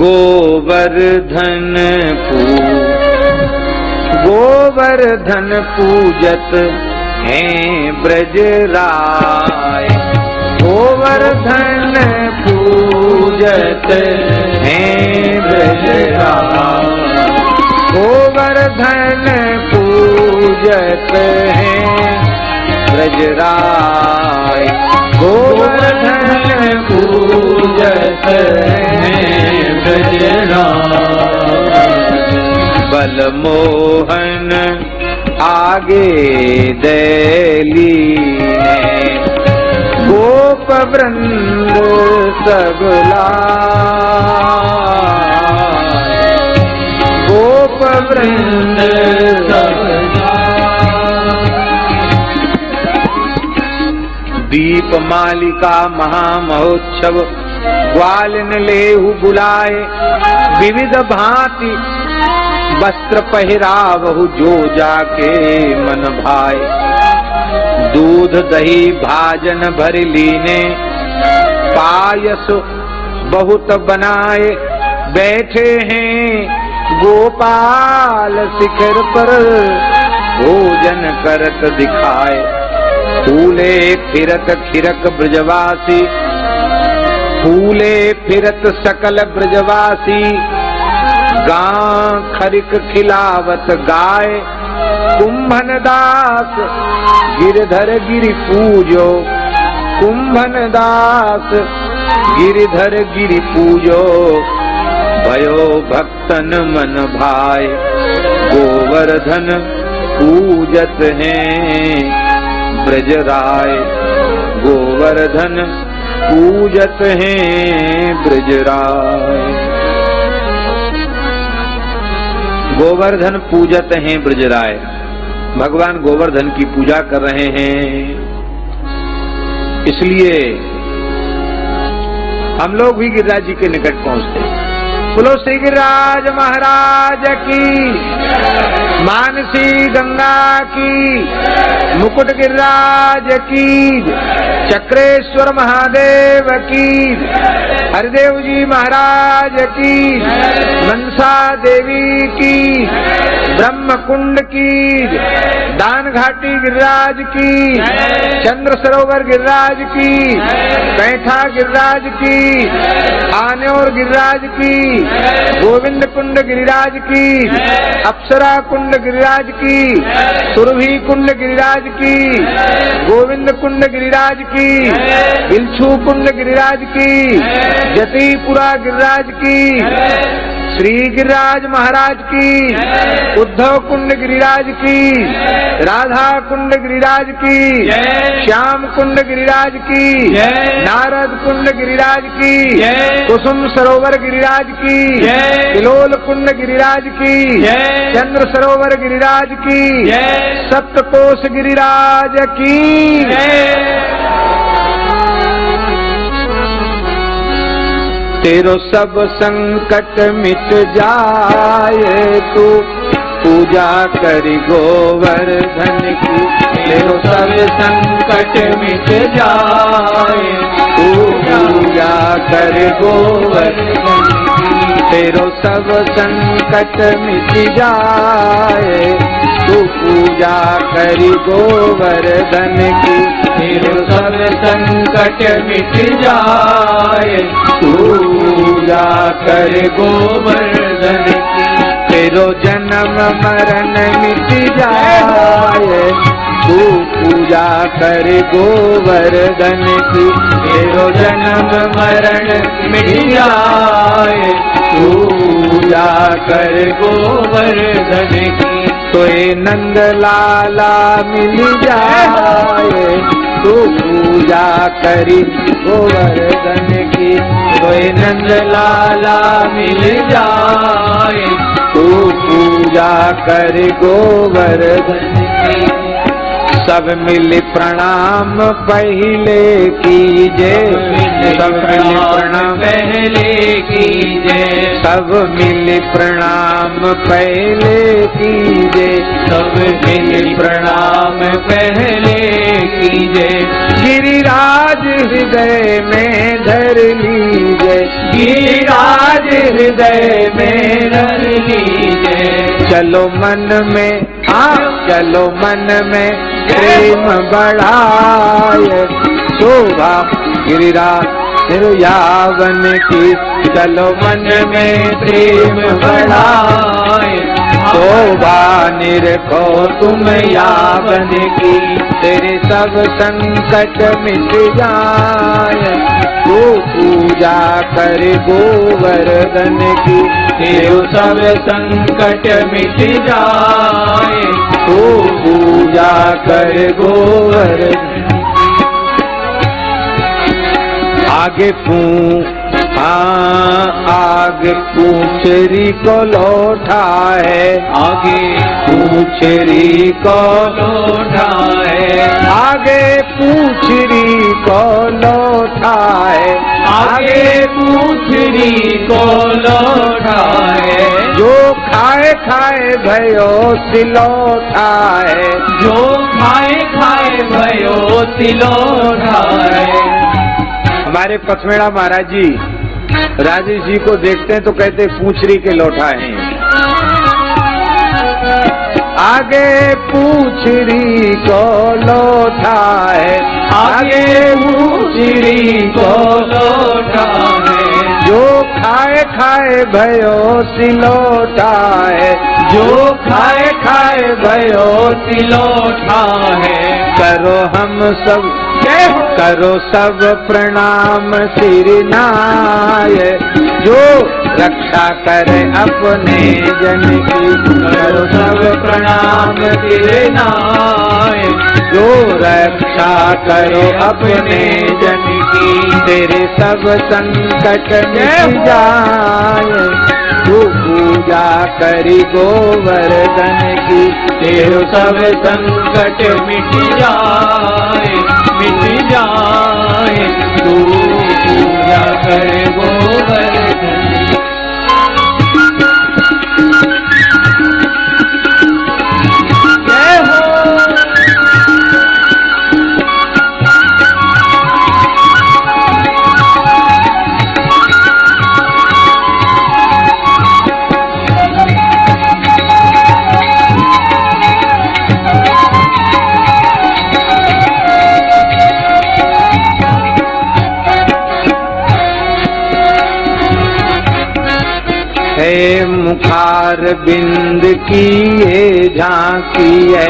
गोवर्धन पूजत हैं ब्रजराय। गोवर्धन पूजत हैं ब्रजराय। गोवर्धन पूजत हैं ब्रजराय। गोवर्धन पूजत हैं ब्रजराय। बल मोहन आगे दैलीने, गोप वृंद सब लाए। गोप वृंद सब दीप मालिका महामहोत्सव ग्वालिन लेहु बुलाए। विविध भांति वस्त्र पहिरावहु जो जाके मन भाए। दूध दही भाजन भर लीने, पायस बहुत बनाए। बैठे हैं गोपाल शिखर पर, भोजन करत दिखाए। फूले फिरत खिरक ब्रजवासी, फूले फिरत सकल ब्रजवासी। गां खरिक खिलावत गाय, कुंभन दास गिरधर गिरि पूजो। कुंभन दास गिरधर गिरि पूजो, भयो भक्तन मन भाए। गोवर्धन पूजत हैं ब्रजराय। गोवर्धन पूजत हैं ब्रजराय। गोवर्धन पूजत हैं ब्रजराय। भगवान गोवर्धन की पूजा कर रहे हैं, इसलिए हम लोग भी गिरिराज जी के निकट पहुंचते हैं। बोलो श्री गिरिराज महाराज की, मानसी गंगा की, मुकुट गिरिराज की, चक्रेश्वर महादेव की, हरिदेव जी महाराज की, मनसा देवी की, ब्रह्म कुंड की, दान घाटी गिरिराज की, चंद्र सरोवर गिरिराज की, कैठा गिरिराज की, आन्योर गिरिराज की, गोविंद कुंड गिरिराज की, अप्सरा कुंड गिरिराज की, सुरभि कुंड गिरिराज की, गोविंद कुंड गिरिराज की, बिलछू कुंड गिरिराज की, जतीपुरा गिरिराज की, श्री गिरिराज महाराज की, उद्धव कुंड गिरिराज की, राधा कुंड गिरिराज की, श्याम कुंड गिरिराज की, नारद कुंड गिरिराज की, कुसुम सरोवर गिरिराज की, किलोल कुंड गिरिराज की, चंद्र सरोवर गिरिराज की, सप्तकोश गिरिराज की। तेरो सब संकट मिट जाए, तू पूजा करी गोवर्धन की। तेरो सब संकट मिट जाए, तू पूजा कर गोवर्धन की। तेरो सब संकट मिट जाए, तू पूजा करी गोवर्धन की। तेरो सब संकट मिट जाए, तू पूजा कर गोवर्धन की। तेरो जन्म मरण मिट जाए, तू पूजा कर गोवर्धन की। तेरो जन्म मरण मिट जाए, तू पूजा कर गोवर्धन की। तोए नंद लाला मिल जाए, तू पूजा करी गोवर्धन की। तोए नंद लाला मिल जाए, तू पूजा कर गोवर्धन की। सब मिल प्रणाम पहले कीजे, सब मिल प्रणाम पहले कीजे, सब मिल प्रणाम पहले कीजे, सब मिल प्रणाम पहले कीजे। गिरिराज हृदय में धर लीजे, गिरिराज हृदय में धर लीजे। चलो मन में चलो मन में प्रेम बढ़ाए, शोभा गिरिराज यावन की, चलो मन में प्रेम बढ़ाए, शोभा निरखो तुम यावन की, तेरे सब संकट मिट जाए, तू पूजा कर गोवर्धन की, तेरे सब संकट मिट जाए, तू पूजा कर गोवर्धन। आगे आगे पूछरी को लौटा है, आगे पूछरी को लौटा है, आगे पूछरी को लौटा है, आगे पूछरी को लौटा है। जो खाए खाए भयो सिलौटा है, जो खाए खाए भयो सिलौटा है। हमारे पथमेड़ा महाराज जी राजेश जी को देखते हैं तो कहते पूछरी के लौटा हैं। आगे पूछरी को लौटा है, आगे पूछरी को लौटा है। जो खाए खाए भयो सिलौटा है, जो खाए खाए भयो सिलौटा है। करो हम सब करो सब प्रणाम सिरनाय, जो रक्षा करे अपने जन की, करो सब प्रणाम सिरनाय, जो रक्षा करो अपने जन की, तेरे सब संकट मिट जाए, तू पूजा करी गोवर्धन की, तेरे सब संकट मिट जाए, मिट जाए, तू पूजा करे गोवर्धन। जय हो। है मुखार बिंद की ये झांकी है,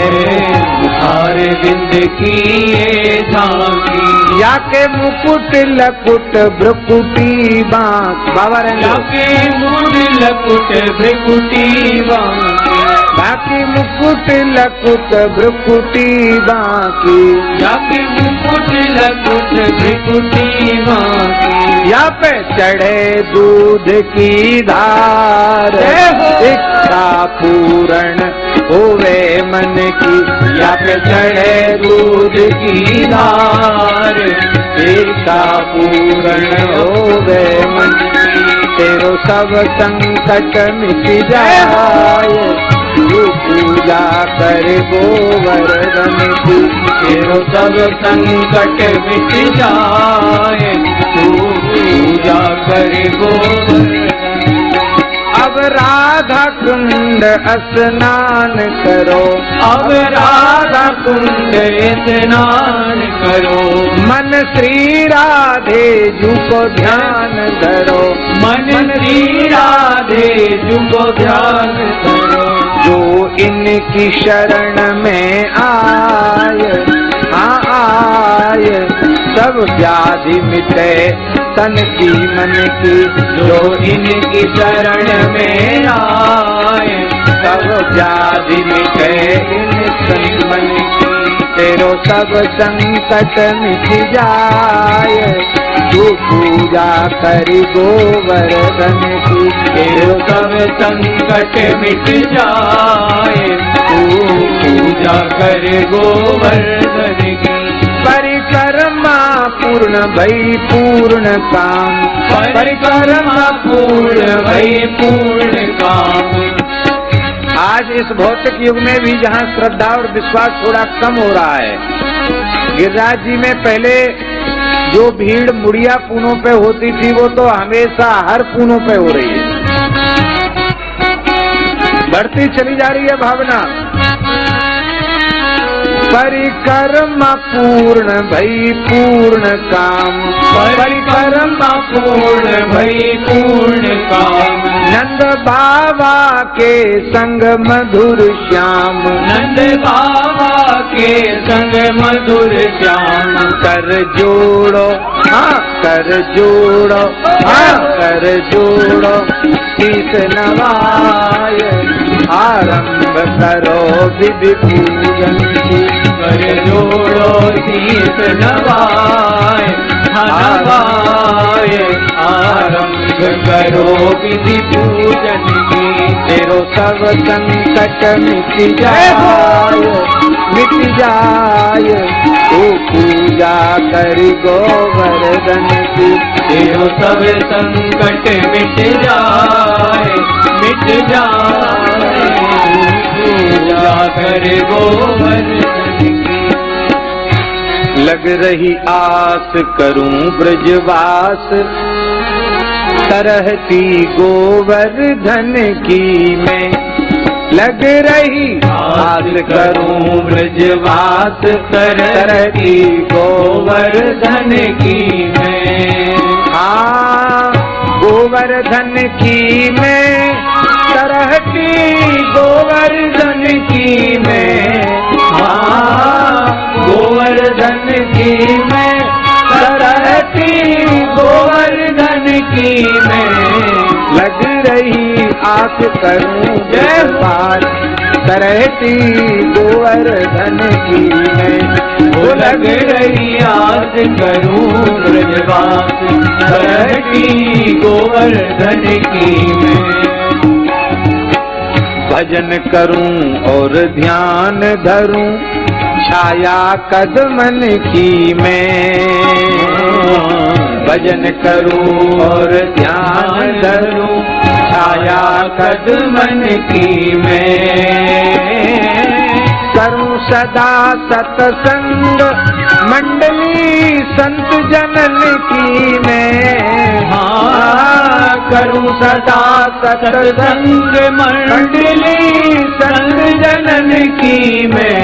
मुखार बिंद की ये झांकी, या के मुकुट लकुट भ्रुकुटी बांक, बाबा या के मुकुट लकुट भ्रुकुटी बांकी, बाकी मुकुट लकुट भ्रुकुटी बांकी, या के मुकुट लकुट भ्रुकुटी बांकी। या पे चढ़े दूध की धार, इच्छा पूर्ण होवे मन की, या पे चढ़े दूध की धार, इच्छा पूर्ण होवे मन की, तेरो सब संकट मिट जाए, तू पूजा कर गोवर्धन की, तेरो सब संकट मिट जाए, तू पूजा करे गोवर्धन। अब राधा कुंड स्नान करो, अब राधा कुंड स्नान करो, मन श्री राधे जू को ध्यान धरो, मन श्री राधे जू को ध्यान करो। जो इनकी शरण में आए, आए, सब व्याधि मिटे तन की मन की, जो इनकी शरण में आए, सब व्याधि मिटे इन तन मन की, तेरो सब संकट मिट जाए, तू पूजा करी गोवर्धन की। तेरो सब संकट मिट जाए, तू पूजा करे गोवर्धन की। परिक्रमा पूर्ण भई पूर्ण काम, परिक्रमा पूर्ण भई पूर्ण काम। आज इस भौतिक युग में भी जहाँ श्रद्धा और विश्वास थोड़ा कम हो रहा है, गिरिराज जी में पहले जो भीड़ मुड़िया पूनों पे होती थी वो तो हमेशा हर पूनों पे हो रही है, बढ़ती चली जा रही है भावना। परिक्रमा पूर्ण भई पूर्ण काम, परिक्रमा पूर्ण भई पूर्ण काम। नंद बाबा के संग मधुर श्याम, नंद बाबा के संग मधुर श्याम। कर जोड़ो हाँ कर जोड़ो हाँ कर जोड़ो, शीस नवाय आरंभ करो विधि पूजन की। कर जोड़ो शीस नवाय नवाय आरंभ करो विधि पूजन की। तेरो सब संकट मिट जाए, मिट जाए, तू पूजा करी गोवर्धन की। तेरो सब संकट मिट जाए, मिट जाए, पूजा करे गोवर्धन की। लग रही आस करूं ब्रजवास, तरहती गोवर्धन की मैं। लग रही आस करूं ब्रजवास, तरहती गोवर्धन की मैं। हाँ गोवर्धन की मैं, तरहती गोवर्धन की मैं। हाँ गोवर्धन की मैं, तरहती गोवर्धन की मैं। लग रही आस करूं ब्रजवास, तरहती गोवर्धन की मैं। वो लग रही आस करूं ब्रजवास, तरहती गोवर्धन की मैं। भजन करूं और ध्यान धरूं, छाया कदमन की मैं। भजन करूं और ध्यान धरूं, छाया कदमन की मैं। करूं सदा सत्संग मंडली संत जनन की मैं। हाँ करूं सदा सत्संग मंडली संत जनन की मैं।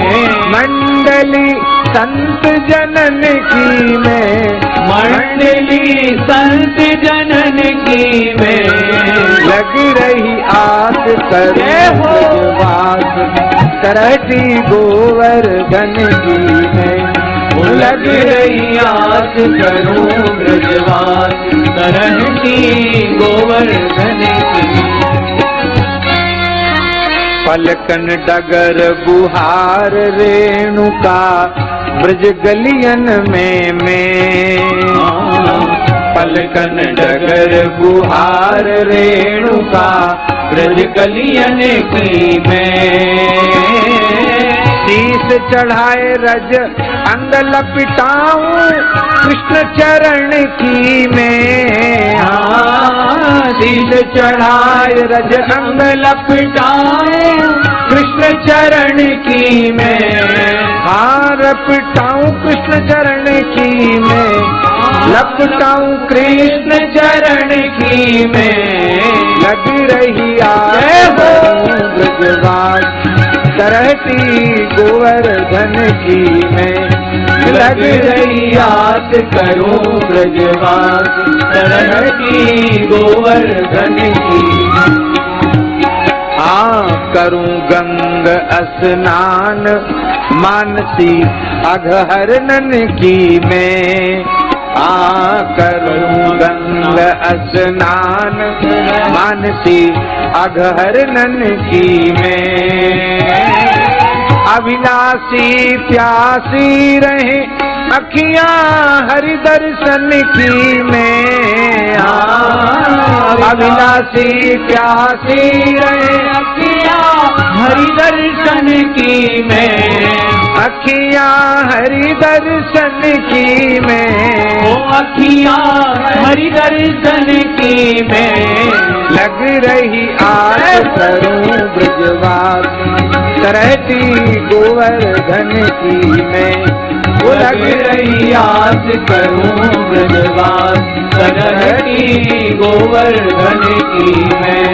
मंडली संत जनन की मैं। मंडली संत जनन की मैं। लग रही आस करे ब्रजवास, तरहती गोवर्धन की मैं। लग रही आस करूं ब्रजवास, तरहती गोवर्धन की। पलकन डगर बुहार रेणुका, ब्रज गलियन में मैं। पलकन डगर बुहार रेणुका, ब्रज गलियन की मैं। शीस चढ़ाए रज अंग लपिटाऊं, कृष्ण चरण की मैं। शीस चढ़ाए रज अंग लपटाए, कृष्ण चरण की मैं। हाँ लपटाऊं कृष्ण चरण की मैं। लपटाऊं कृष्ण चरण की मैं। लग रही आस ब्रजवास, तरहती गोवर्धन की मैं। लग रही आस करूं ब्रजवास, तरहती गोवर्धन की। हाँ करूं गंग स्नान, मानसी अघहरनन की मैं। करूं गंग स्नान, मानसी अघहरनन की मैं। अभिलाषी प्यासी रहे अखियां हरि दर्शन की में। अभिलाषी प्यासी रहे अखियां हरि दर्शन की में। अखियां हरि दर्शन की में। ओ अखियां हरि दर्शन की में। लग रही आस करूं ब्रजवास करती गोवर्धन की में। वो लग रही आस करूं ब्रजवास करती गोवर्धन की में।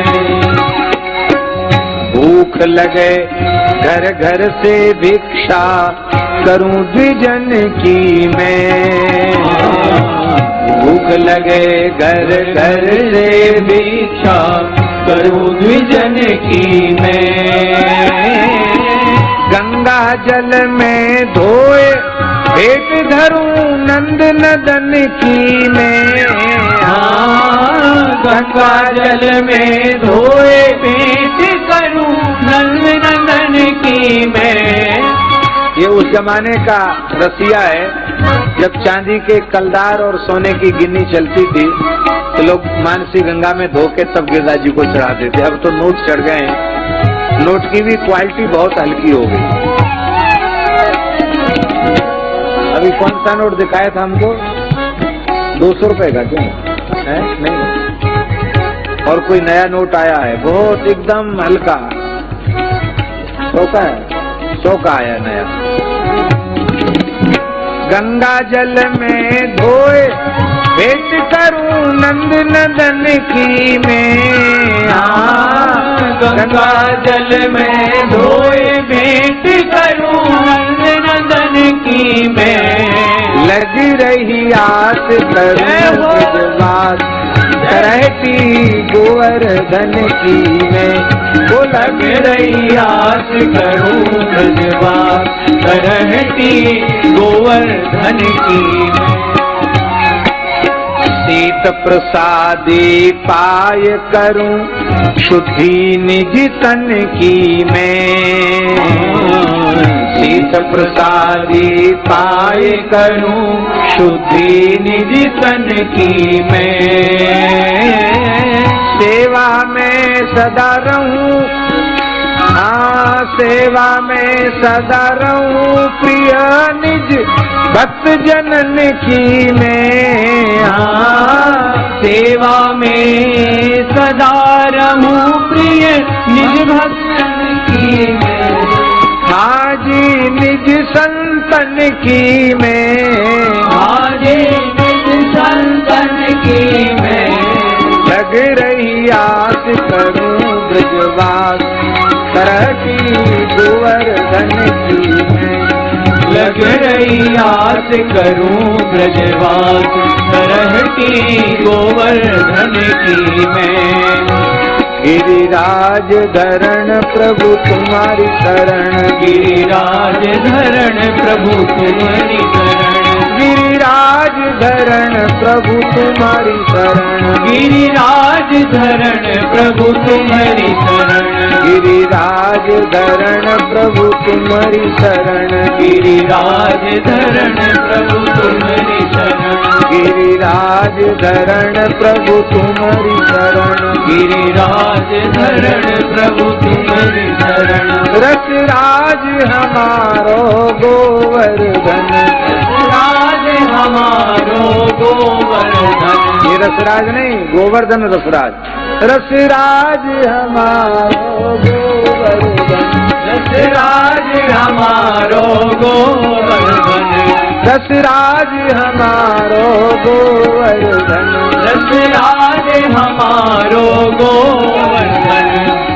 भूख लगे घर घर से भिक्षा करूं द्विजन की मैं। भूख लगे घर घर से भिक्षा करूं द्विजन की मैं। गंगा जल में धोए पेट धरूं नंद नदन की मैं। गंगा जल में धोए पेट करूं नंद नंदन की मैं। ये उस जमाने का रसिया है जब चांदी के कलदार और सोने की गिन्नी चलती थी तो लोग मानसी गंगा में धो के तब गिरिराज जी को चढ़ाते थे। अब तो नोट चढ़ गए हैं, नोट की भी क्वालिटी बहुत हल्की हो गई। अभी कौन सा नोट दिखाया था हमको? 200 रुपए का क्यों है? नहीं, और कोई नया नोट आया है बहुत एकदम हल्का, 100 का है, 100 का आया नया। गंगा जल में धोए पेट करूं नंद नदन की में। गंगा जल में धोए पेट करूं नंद नंदन की मैं। लग रही आस करूं ब्रजवास करती गोवर्धन की में। वो लग रही आस करूं ब्रजवास करती गोवर्धन की मैं। शीत प्रसादी पाय करूं शुद्धि निज तन की मैं। शीत प्रसादी पाय करूं शुद्धि निज तन की मैं। सेवा में सदा रहूं, हाँ सेवा में सदा रहूं प्रिय निज भक्त जनन की मैं। सेवा में सदा रहूं प्रिय निज भक्तन की मैं। हाजी निज संतन की मैं। हाजी निज संतन की मैं। लग रही आस करूं ब्रजवास करती गोवर्धन की मैं। लग रही आस करूं ब्रजवास करती गोवर्धन की मैं। गिरिराज धरण प्रभु तुम्हारी शरण। गिरिराज धरण प्रभु तुम्हारी शरण। गिरिराज धरण प्रभु तुम्हारी शरण। गिरिराज धरण प्रभु तुम्हारी शरण। गिरिराज धरण प्रभु तुम्हारी शरण। गिरिराज धरण प्रभु तुम्हारी शरण। गिरिराज धरण प्रभु तुम्हारी शरण। गिरिराज धरण प्रभु तुम्हारी शरण। रसराज हमारो गोवर्धन। राज हमारो गोवर्धन। ये रसराज नहीं, गोवर्धन रसराज। रसराज हमारो गोवर्धन। रसराज हमारो गोवर्धन। रसराज हमारो गोवर्धन। रसराज हमारो गोवर्धन।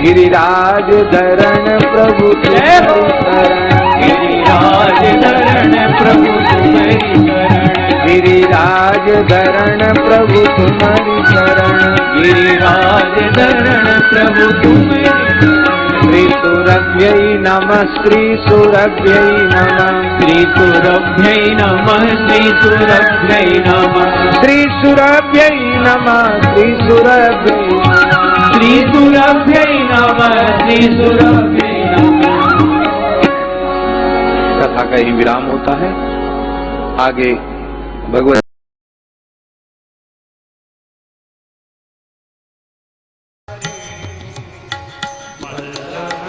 गिरिराज धरण प्रभु तुम्हारी शरण। गिरिराज धरण प्रभु तुम्हारी शरण। गिरिराज धरण प्रभु तुम्हारी शरण। गिरिराज धरण प्रभु तुम्हारी शरण। श्री सुरभ्यै नमः, श्री सुरभ्यै नमः। श्री सुरभ्यै नमः। श्री सुरभ्यै नमः। श्री सुरभ्यै नमः। श्री सुरभ्यै नमः। श्री सुरभ्यै नमः। श्री सुरभ्यै नमः। का ही विराम होता है। आगे भगवत वल्लभ